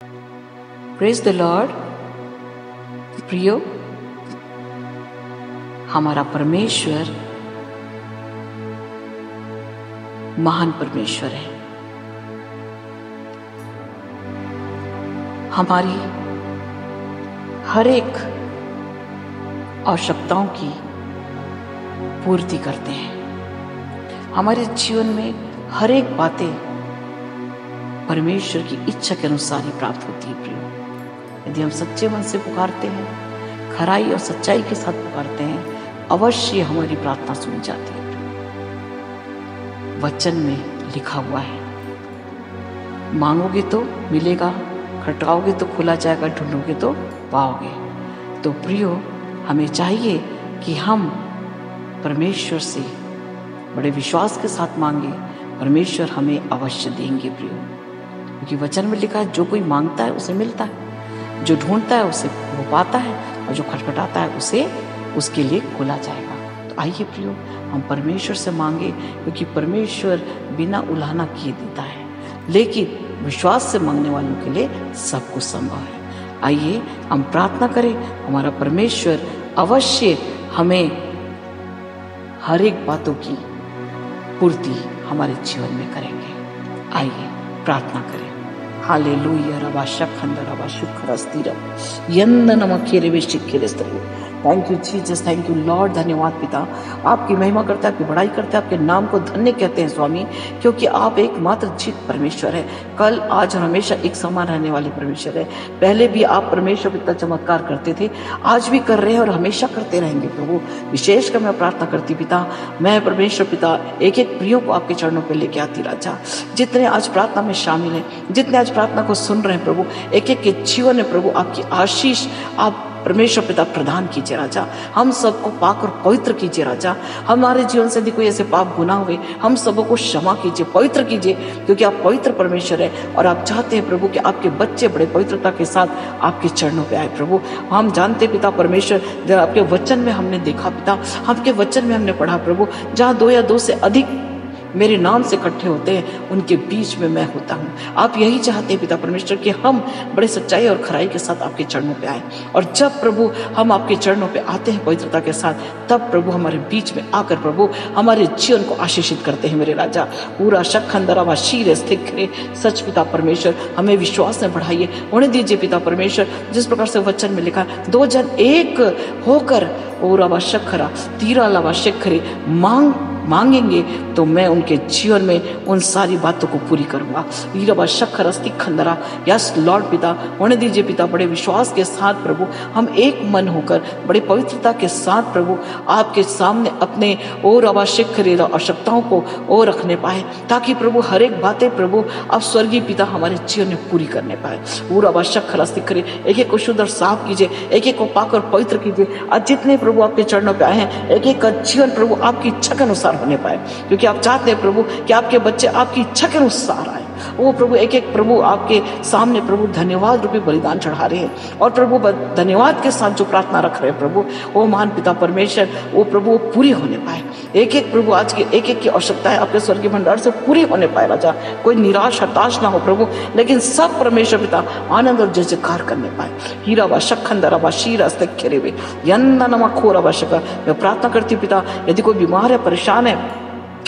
Praise the Lord. प्रियो, हमारा परमेश्वर महान परमेश्वर है। हमारी हर एक आवश्यकताओं की पूर्ति करते हैं। हमारे जीवन में हर एक बातें परमेश्वर की इच्छा के अनुसार ही प्राप्त होती है। प्रियो, यदि हम सच्चे मन से पुकारते हैं, खराई और सच्चाई के साथ पुकारते हैं, अवश्य हमारी प्रार्थना सुनी जाती है। वचन में लिखा हुआ है, मांगोगे तो मिलेगा, खटकाओगे तो खुला जाएगा, ढूंढोगे तो पाओगे। तो प्रियो, हमें चाहिए कि हम परमेश्वर से बड़े विश्वास के साथ मांगे, परमेश्वर हमें अवश्य देंगे। प्रियो, क्योंकि वचन में लिखा है, जो कोई मांगता है उसे मिलता है, जो ढूंढता है उसे वो पाता है, और जो खटखटाता है उसे उसके लिए खोला जाएगा। तो आइए प्रियो, हम परमेश्वर से मांगे, क्योंकि परमेश्वर बिना उलाहना किए देता है, लेकिन विश्वास से मांगने वालों के लिए सब कुछ संभव है। आइए हम प्रार्थना करें, हमारा परमेश्वर अवश्य हमें हर एक बातों की पूर्ति हमारे जीवन में करेंगे। आइए प्रार्थना करें। हालेलुया रबा शखंद रबा शुक्र स्थिरम यंद नमखेरे वे शिखेरे स्तरो। Thank you Jesus, thank you Lord. धन्यवाद पिता, आपकी महिमा करते हैं, आपकी बड़ाई करते हैं, आपके नाम को धन्य कहते हैं स्वामी, क्योंकि आप एकमात्र जीत परमेश्वर है। कल आज और हमेशा एक समान रहने वाले परमेश्वर है। पहले भी आप परमेश्वर पिता चमत्कार करते थे, आज भी कर रहे हैं और हमेशा करते रहेंगे प्रभु। विशेषकर मैं प्रार्थना करती पिता, मैं परमेश्वर पिता एक एक प्रियो को आपके चरणों पर लेके आती राजा। जितने आज प्रार्थना में शामिल हैं, जितने आज प्रार्थना को सुन रहे हैं प्रभु, एक एक के जीवन में प्रभु आपकी आशीष आप परमेश्वर पिता प्रदान कीजिए राजा। हम सबको पाक और पवित्र कीजिए राजा। हमारे जीवन से यदि कोई ऐसे पाप गुनाह हुए, हम सबको क्षमा कीजिए, पवित्र कीजिए, क्योंकि आप पवित्र परमेश्वर है और आप चाहते हैं प्रभु कि आपके बच्चे बड़े पवित्रता के साथ आपके चरणों पे आए प्रभु। हम जानते पिता परमेश्वर, जब आपके वचन में हमने देखा पिता, आपके वचन में हमने पढ़ा प्रभु, जहाँ 2 या 2 से अधिक मेरे नाम से इकट्ठे होते हैं, उनके बीच में मैं होता हूँ। आप यही चाहते हैं पिता परमेश्वर कि हम बड़े सच्चाई और खराई के साथ आपके चरणों पे आए, और जब प्रभु हम आपके चरणों पे आते हैं पवित्रता के साथ, तब प्रभु हमारे बीच में आकर प्रभु हमारे जीवन को आशीषित करते हैं मेरे राजा। पूरा शखंदरा व शीर स्थित करे सच पिता परमेश्वर, हमें विश्वास में बढ़ाइए, होने दीजिए पिता परमेश्वर। जिस प्रकार से वचन में लिखा, 2 जन एक होकर और शखरा तीरा लवा शेखरे मांगेंगे तो मैं उनके जीवन में उन सारी बातों को पूरी करूंगा। ईरबा शखर अस्ति खंदरा, यस लॉर्ड पिता, होने दीजिए पिता। बड़े विश्वास के साथ प्रभु हम एक मन होकर बड़े पवित्रता के साथ प्रभु आपके सामने अपने और आवश्यक आवश्यकताओं को और रखने पाए, ताकि प्रभु हर एक बातें प्रभु आप स्वर्गीय पिता हमारे जीवन में पूरी करने पाए। और आवश्यक खरस्ती करे, एक एक को शुद्ध और साफ कीजिए, एक एक को पाक और पवित्र कीजिए। आज जितने प्रभु आपके चरणों पे आए हैं, एक एक का जीवन प्रभु आपकी इच्छा के अनुसार होने पाए, क्योंकि आप चाहते हैं प्रभु कि आपके बच्चे आपकी इच्छा के अनुसार आए। वो प्रभु एक एक प्रभु आपके सामने प्रभु धन्यवाद रूपी बलिदान चढ़ा रहे हैं, और प्रभु धन्यवाद के साथ जो प्रार्थना रख रहे हैं प्रभु, वो महान पिता परमेश्वर वो प्रभु वो पूरी होने पाए। एक एक प्रभु आज की एक एक की आवश्यकताएं आपके स्वर्गीय भंडार से पूरी होने पाए राजा। कोई निराश हताश ना हो प्रभु, लेकिन सब परमेश्वर पिता आनंद और जय जयकार करने पाए। हीरा व शखंदरा व शीरा खेरे हुए यंदा नमा खोरा व शकर। मैं प्रार्थना करती हूँ पिता, यदि कोई बीमार है, परेशान है,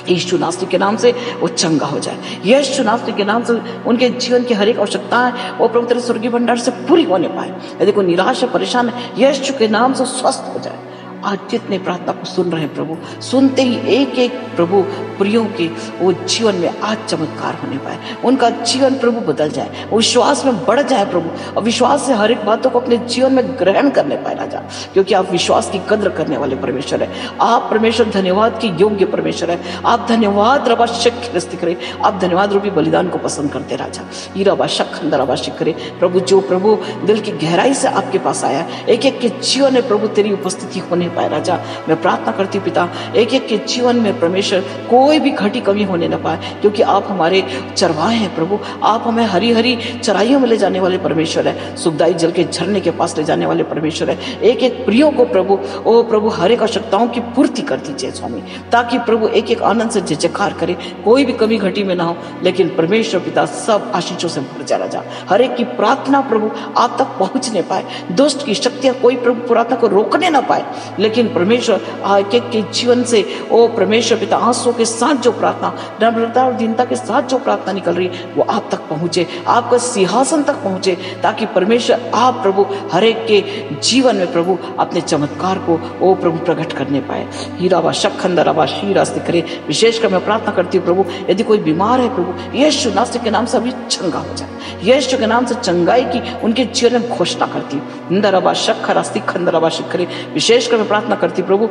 यीशु नासरी के नाम से वो चंगा हो जाए। यीशु नासरी के नाम से उनके जीवन की हर एक आवश्यकताएं वो प्रभु तेरे स्वर्गीय भंडार से पूरी होने पाए। यदि कोई निराश है, परेशान है, यीशु के नाम से स्वस्थ हो जाए। आज जितने प्रार्थना को सुन रहे हैं प्रभु, सुनते ही एक एक प्रभु प्रियों के वो जीवन में आज चमत्कार होने पाए, उनका जीवन प्रभु बदल जाए, वो विश्वास में बढ़ जाए प्रभु, और विश्वास से हर एक बातों को अपने जीवन में ग्रहण करने पाए राजा, क्योंकि आप विश्वास की कद्र करने वाले परमेश्वर है। आप परमेश्वर धन्यवाद के योग्य परमेश्वर है। आप धन्यवाद रबा शक्ति करे, आप धन्यवाद रूपी बलिदान को पसंद करते राजा। ये रबा शखंदर रबा करे प्रभु, जो प्रभु दिल की गहराई से आपके पास आया, एक एक के जीवन में प्रभु तेरी उपस्थिति होने पाए राजा। मैं प्रार्थना करती हूँ पिता, एक एक के जीवन में परमेश्वर कोई भी घटी कमी होने न पाए, क्योंकि आप हमारे चरवाहे हैं प्रभु। आप हमें हरी हरी चराइयों में ले जाने वाले परमेश्वर है, सुखदाई जल के झरने के पास ले जाने वाले परमेश्वर है। एक एक प्रियो को प्रभु, ओ प्रभु, हर एक आवश्यकताओं की पूर्ति कर दीजिए स्वामी, ताकि प्रभु एक एक आनंद से जयकार करे, कोई भी कमी घटी में ना हो, लेकिन परमेश्वर पिता सब आशीषों से भर जाए राजा। हर एक की प्रार्थना प्रभु आप तक पहुंचने पाए, दुष्ट की शक्तियां कोई प्रभु प्रार्थना को रोकने ना पाए, लेकिन परमेश्वर एक एक के जीवन से ओ परमेश्वर पिता आंसुओं के साथ जो प्रार्थना, नम्रता और दीनता के साथ जो प्रार्थना निकल रही है वो आप तक पहुंचे, आपका सिंहासन तक पहुंचे, ताकि परमेश्वर आप प्रभु हर एक के जीवन में प्रभु अपने चमत्कार को ओ प्रभु प्रकट करने पाए। हीरावा शखंदरावा शीरास्ते करे। विशेषकर मैं प्रार्थना करती हूँ प्रभु, यदि कोई बीमार है प्रभु यीशु नासरी के नाम से अभी चंगा हो जाए, यीशु के नाम से चंगाई की उनके जीवन में घोषणा करती हूँ। इंदरावा शखरास्ती खंदरावा शिखरे। विशेषकर मैं प्रार्थना करती हूँ प्रभु,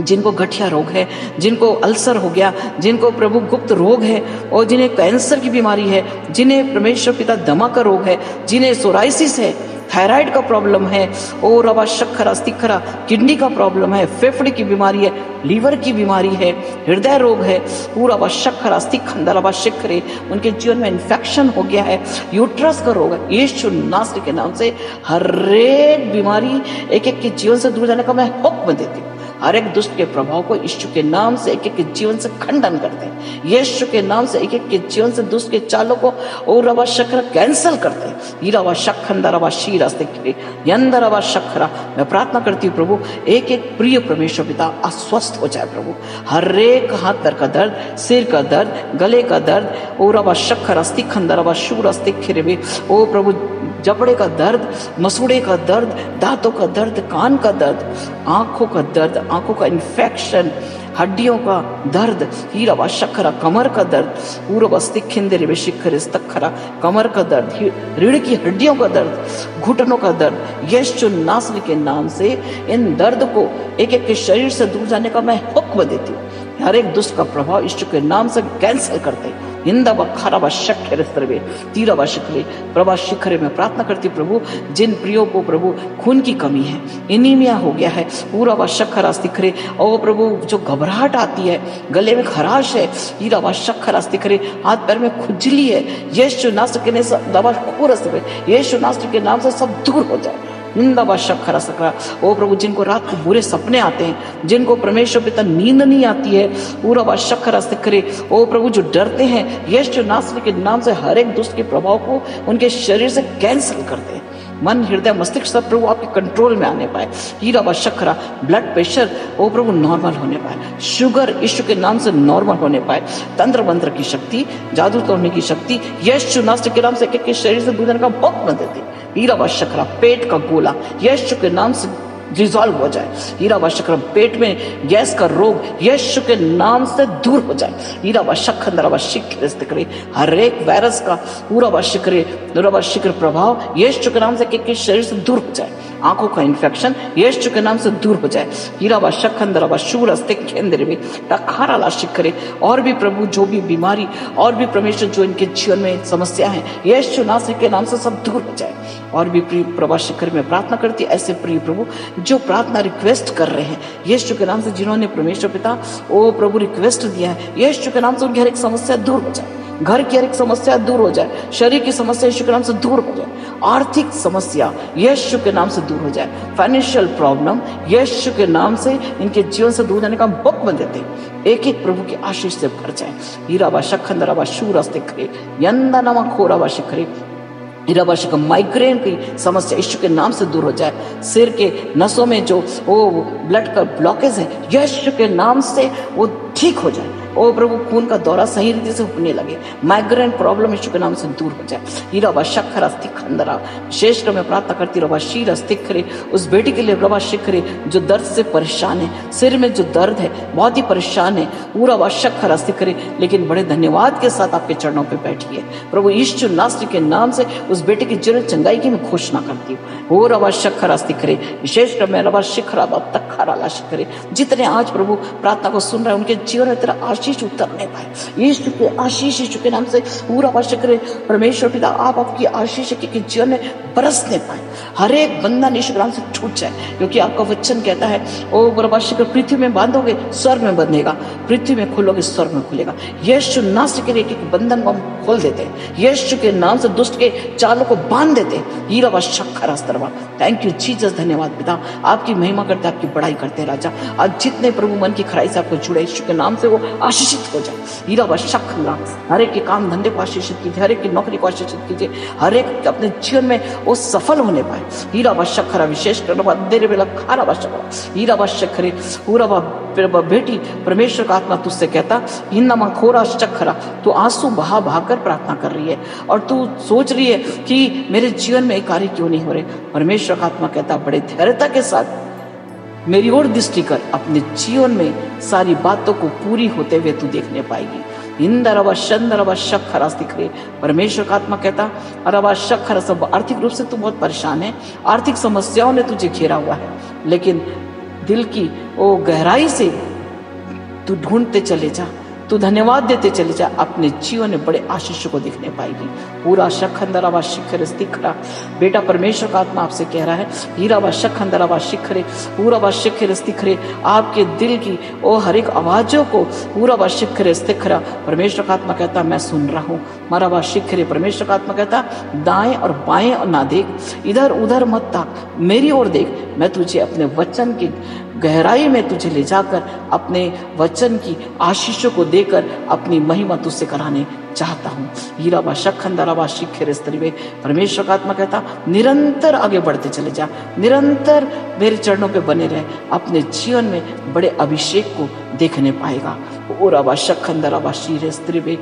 जिनको गठिया रोग है, जिनको अल्सर हो गया, जिनको प्रभु गुप्त रोग है, और जिन्हें कैंसर की बीमारी है, जिन्हें परमेश्वर पिता दमा का रोग है, जिन्हें सोराइसिस है, थायराइड का प्रॉब्लम है, और रवा शक्खरा स्तिखरा, किडनी का प्रॉब्लम है, फेफड़े की बीमारी है, लीवर की बीमारी है, हृदय रोग है, पूरा व शक्खरा स्तिखंदरवा शिखरे, उनके जीवन में इन्फेक्शन हो गया है, यूट्रस का रोग है, यीशु नासरी के नाम से हर एक बीमारी एक एक के जीवन से दूर जाने का मैं हुक्म देती हूँ। हर एक दुष्ट के प्रभाव को यीशु के नाम से एक एक के जीवन से खंडन करते हैं, यीशु के नाम से एक एक के जीवन से दुष्ट के चालों को और रवा शक्र कैंसिल करते हैं। हीरावा शखंदरवा शीरास्ते यंदरवा शक्रा। मैं प्रार्थना करती हूँ प्रभु, एक एक प्रिय परमेश्वर पिता अस्वस्थ हो जाए प्रभु, हर एक हाथ पैर का दर्द, सिर का दर्द, गले का दर्द, और रवा शक्र अस्ति खंदरवा शूर अस्ति खिरवे, ओ प्रभु जबड़े का दर्द, मसूड़े का दर्द, दांतों का दर्द, कान का दर्द, आंखों का दर्द, आंखों का इन्फेक्शन, हड्डियों का दर्द, हीरावा शक्खरा, कमर का दर्द, पूर्वस्ति खिंदे शिखर तखरा, कमर का दर्द, रीढ़ की हड्डियों का दर्द, घुटनों का दर्द, यीशु नासरी के नाम से इन दर्द को एक एक के शरीर से दूर जाने का मैं हुक्म देती हूँ। हर एक दुष्ट का प्रभाव यीशु के नाम से कैंसिल करते हैं। इंदा बखारा व शक्र स्तरवे तीरा व शिखरे प्रभा शिखरे में प्रार्थना करती प्रभु, जिन प्रियो को प्रभु खून की कमी है, एनीमिया हो गया है, पूरा व शक्खरा स्तिखरे, और प्रभु जो घबराहट आती है, गले में खराश है, हीरा व शक्खरा स्तिखरे, हाथ पैर में खुजली है, यीशु नासरी के दवा खूरस यीशु नासरी के नाम से सब दूर हो जाए। निंदा शक्खरा सकरा। ओ प्रभु, जिनको रात को बुरे सपने आते हैं, जिनको परमेश्वर पिता नींद नहीं आती है, पूरा व शक्खरा सिखरे, ओ प्रभु जो डरते हैं, यीशु नासरी के नाम से हर एक दुष्ट के प्रभाव को उनके शरीर से कैंसिल करते हैं। मन, हृदय, मस्तिष्क सब प्रभु आपके कंट्रोल में आने पाए। हीरा व शक्खरा, ब्लड प्रेशर ओ प्रभु नॉर्मल होने पाए, शुगर यीशु के नाम से नॉर्मल होने पाए, तंत्र मंत्र की शक्ति, जादू तोड़ने की शक्ति यीशु नासरी के नाम से एक शरीर से दूर जाने का हुक्म देते। हीरा व शक्खरा, पेट का गोला यीशु के नाम से डिजॉल्व हो जाए। हीरा व शक्कर, पेट में गैस का रोग यीशु के नाम से दूर हो जाए। हीरा व शक्खंदरा व शिखरे, हर एक वायरस का पूरा व शिखर प्रभाव यीशु के नाम से किसी शरीर से दूर हो जाए। आंखों का इन्फेक्शन यीशु के नाम से दूर हो जाए। हीरा व शक्खंदरा व शूरस्ते केंद्र में टखारा ला शिखरे, और भी प्रभु जो भी बीमारी और भी परमेश्वर जो इनके जीवन में समस्या है, यीशु नासरी के नाम से सब दूर हो जाए। और भी प्रिय प्रभा शिखर में प्रार्थना करती ऐसे प्रिय प्रभु जो प्रार्थना रिक्वेस्ट कर रहे हैं यीशु के नाम से, जिन्होंने परमेश्वर पिता ओ प्रभु रिक्वेस्ट दिया है, यीशु के नाम से उनकी हर एक समस्या दूर हो जाए, घर की हर एक समस्या दूर हो जाए, शरीर की समस्या यीशु के नाम से दूर हो जाए, आर्थिक समस्या यीशु के नाम से दूर हो जाए, फाइनेंशियल प्रॉब्लम यीशु के नाम से इनके जीवन से दूर जाने का हुक्म देते हैं। एक एक प्रभु की आशीष से भर जाए। हीरा व शक्खंदरा व शूरस्ते खरे, यंदा नमा खोरा व शिखरे, हीराबाशी का माइग्रेन की समस्या यीशु के नाम से दूर हो जाए। सिर के नसों में जो वो ब्लड का ब्लॉकेज है, यीशु के नाम से वो ठीक हो जाए। ओ प्रभु, खून का दौरा सही रीति से होने लगे, माइग्रेन प्रॉब्लम यीशु के नाम से दूर हो जाए। हीरा व शक्खरा स्तिखंदरा, विशेषकर मैं प्रार्थना करती रवा शीर स्तिखरे, उस बेटी के लिए रवा शिखरे जो दर्द से परेशान है, सिर में जो दर्द है, बहुत ही परेशान है, पूरा व शक्खरा स्तिखरे, लेकिन बड़े धन्यवाद के साथ आपके चरणों पर बैठी है। प्रभु यीशु नासरी के नाम से उस बेटे की जीवन चंगाई की मैं घोषणा करती हूँ। हो रवा शक्खरा स्तिखरे, विशेषकर मैं रवा शिखरा तखरा ला शिखरे, जितने आज प्रभु प्रार्थना को सुन रहे हैं उनके जीवन में तेरा आशीष उतरने पाए। यीशु के आशीष यीशु के नाम से पूरा आशीष करे परमेश्वर पिता, आप आपकी आशीष के जीवन में बरसने पाए। हर एक बंधन यीशु के नाम से छूट जाए, क्योंकि आपका वचन कहता है ओ बरबाशी कर पृथ्वी में बांधोगे स्वर्ग में बंधेगा, पृथ्वी में खोलोगे स्वर्ग में खुलेगा। यीशु नासरी के एक बंधन को हम खोल देते हैं, यीशु के नाम से दुष्ट के चालों को बांध देते हैं। हीरा व शक्कर अस्तरवा, थैंक यू जीसस, धन्यवाद पिता, आपकी महिमा करते, आपकी बड़ाई करते हैं राजा। आज जितने प्रभु मन की खराई से आपको जुड़े यीशु के नाम से वो आशीषित हो जाए। हीरा व शक्कर, हर एक के काम धंधे को आशीषित कीजिए, हर एक की नौकरी को आशीषित कीजिए, हर एक अपने जीवन में वो सफल होने पाए। हीरा व शक्कर विशेष करना देरे बेला खारा व शक्कर, हीरा व शक्कर पूरा बेटी परमेश्वर का आत्मा तुझसे कहता हिन्ना खोरा शक्खरा, तू आंसू बहा बहा कर प्रार्थना कर रही है और तू सोच रही है कि मेरे जीवन में कार्य क्यों नहीं हो रहे। परमेश्वर का आत्मा कहता बड़े धैर्यता के साथ मेरी ओर दृष्टि कर, अपने जीवन में सारी बातों को पूरी होते हुए तू देखने पाएगी। इंदरवा शंदरवा शक्खरा दिख रही। परमेश्वर का आत्मा कहता अरवा शक्खरा, सब आर्थिक रूप से तू बहुत परेशान है, आर्थिक समस्याओं ने तुझे घेरा हुआ है, लेकिन दिल की वो गहराई से तू ढूंढते चले जा, तू धन्यवाद देते चले जा, अपने जीवन में बड़े आशीष को देखने पाएगी। पूरा शखंदरावा शिखर दिखरा, बेटा परमेश्वर का आत्मा आपसे कह रहा है हीरावा शखंदरावा शिखरे, पूरा वा शिखर दिखरे, आपके दिल की ओ हर एक आवाजों को पूरा वा शिखर दिखरा। परमेश्वर का आत्मा कहता मैं सुन रहा हूँ, मारा वा शिखरे। परमेश्वर का आत्मा कहता दाएं और बाएं और ना देख, इधर उधर मत ताक, मेरी ओर देख, मैं तुझे अपने वचन की गहराई में तुझे ले जाकर अपने वचन की आशीषों को देकर अपनी महिमा तुझसे कराने चाहता हूँ। हीरावा शखंदरावा शिखर स्त्री में परमेश्वर का आत्मा कहता निरंतर आगे बढ़ते चले जा, निरंतर मेरे चरणों पे बने रहे, अपने जीवन में बड़े अभिषेक को देखने पाएगा। ओरावा शखंदरावा शीर स्त्री में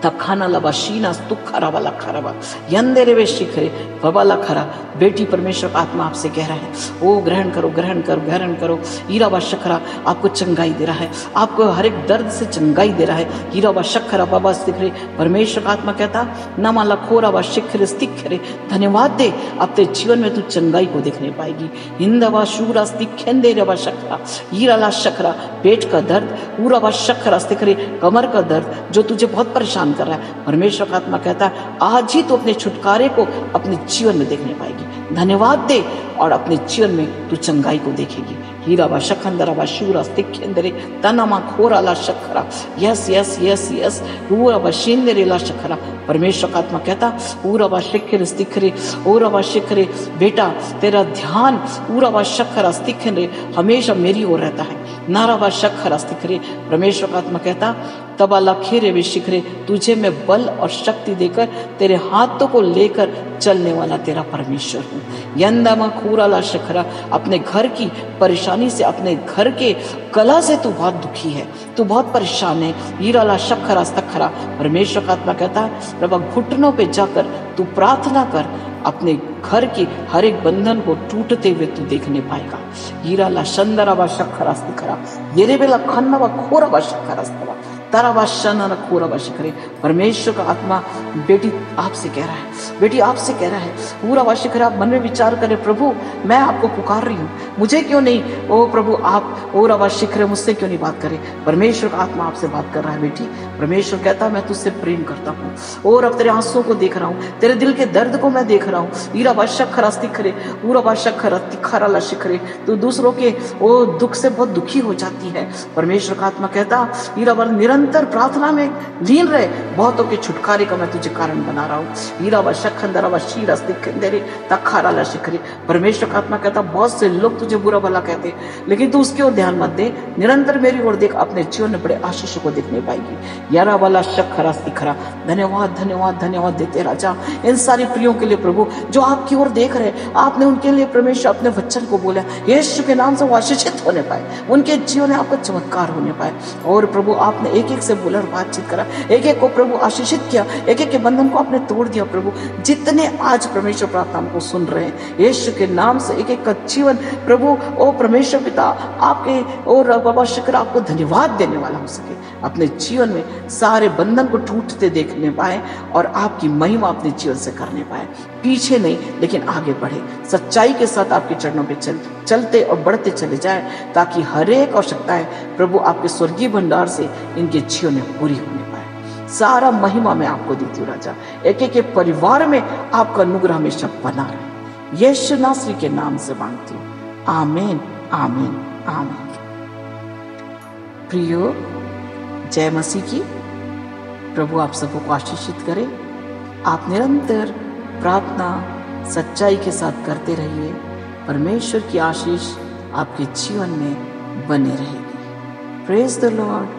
तब खाना लबा शीना तुखरा वाला खराबा यंदेरे वे शिखरे बबाला खरा। बेटी परमेश्वर का आत्मा आपसे कह रहा है वो ग्रहण करो, ग्रहण करो, ग्रहण करो। हीरावा शखरा आपको चंगाई दे रहा है, आपको हर एक दर्द से चंगाई दे रहा है। हीरावा शखरा बाबा शिखरे। परमेश्वर का आत्मा कहता नमाला खोरा व शिखरे स्तिखरे, धन्यवाद दे, अपने जीवन में तू चंगाई को देखने पाएगी। हिंदवा शूरा स्तिखेंदे रवा शखरा, हीराला शखरा, पेट का दर्द, पूरा व शखरा स्तिखरे, कमर का दर्द जो तुझे बहुत परेशान कर रहा है। परमेश्वर का आत्मा कहता है आज ही तो अपने छुटकारे को अपने जीवन में देखने पाएगी। धन्यवाद दे और अपने जीवन में तू चंगाई को देखेगी। हीरावा शखंदरावा शूरा स्तिखेंदरे तनामा खोराला शखरा, यस यस यस यस पूरा बशिंदरेला शखरा। परमेश्वर का आत्मा कहता पूरा व शिखर स्तिखरे, पूरा व शिखरे, बेटा तेरा ध्यान पूरा व शखरा स्तिखरे हमेशा मेरी ओर रहता है। नारा व शखरा स्तिखरे। परमेश्वर का आत्मा कहता तबाला खेरे वे शिखरे, तुझे मैं बल और शक्ति देकर तेरे हाथों को लेकर चलने वाला तेरा परमेश्वर हूँ। यंदामा खूराला शखरा, अपने घर की परेशानी से, अपने घर के कला से तू बहुत दुखी है, तू बहुत परेशान है। हीराला शखरा स्तखरा। परमेश्वर का आत्मा कहता है प्रभु घुटनों पे जाकर तू प्रार्थना कर, अपने घर की हर एक बंधन को टूटते हुए तू देखने पाएगा। हीराला शंदरावा शखरा स्तखरा, येरे बेला खन्नावा खोरावा शखरा स्तवा तारावाशाना खोरावा शिखरे। परमेश्वर का आत्मा बेटी आपसे कह रहा है, बेटी आपसे कह रहा है पूरा वाशिखर। आप मन में विचार करें प्रभु मैं आपको पुकार रही हूँ, मुझे क्यों नहीं, ओ प्रभु आप और वाशिखर मुझसे क्यों नहीं बात करें। परमेश्वर का आत्मा आपसे बात कर रहा है बेटी। परमेश्वर कहता है मैं तुझसे प्रेम करता हूँ और अब तेरे आंसुओं को देख रहा हूँ, तेरे दिल के दर्द को मैं देख रहा हूँ। हीरा वाशखरा स्तिखरे, पूरा वाशखरा तिखरा शिखरे, तू दूसरों के ओ दुख से बहुत दुखी हो जाती है। परमेश्वर का आत्मा कहता हीरा वर निरंतर प्रार्थना में लीन रहे, बहुतों के छुटकारे का मैं तुझे कारण बना रहा हूँ। हीरा व शखंदरा व शीरा स्तिखरे तखारा शिखरे। परमेश्वर का आत्मा कहता बहुत से लोग तुझे बुरा भला कहते लेकिन तू उसकी ओर ध्यान मत दे, निरंतर मेरी ओर देख, अपने जीवन में बड़े आशीष को देखने पाएगी। यारा वाला शखरा स्तिखरा। धन्यवाद धन्यवाद धन्यवाद देते राजा इन सारी प्रियों के लिए प्रभु जो आपकी ओर देख रहे, आपने उनके लिए परमेश्वर अपने वचन को बोला, यीशु के नाम से वो आशीषित होने पाए, उनके जीवन में आपका चमत्कार होने पाए। और प्रभु आपने एक एक से बोला और बातचीत करा, एक एक को प्रभु आशीषित किया, एक एक के बंधन को आपने तोड़ दिया। प्रभु जितने आज परमेश्वर प्रार्थना को सुन रहे हैं यीशु के नाम से एक एक का जीवन प्रभु ओ परमेश्वर पिता आपके और बाबा शुक्र आपको धन्यवाद देने वाला हो सके, अपने जीवन में सारे बंधन को टूटते देखने पाए और आपकी महिमा अपने जीवन से करने पाए। पीछे नहीं लेकिन आगे बढ़े, सच्चाई के साथ आपके चरणों पे चलते और बढ़ते चले जाए, ताकि हर एक आवश्यकताएं प्रभु आपके स्वर्गीय भंडार से इनके जीवन में पूरी होने पाए। सारा महिमा मैं आपको देती हूँ राजा, एक एक के परिवार में आपका अनुग्रह हमेशा बना रहे। यीशु नासरी के नाम से मांगती हूँ, आमीन आमीन आमीन। प्रियो, जय मसीह की। प्रभु आप सबको आशीषित करे। आप निरंतर प्रार्थना सच्चाई के साथ करते रहिए। परमेश्वर की आशीष आपके जीवन में बने रहेगी। Praise the Lord.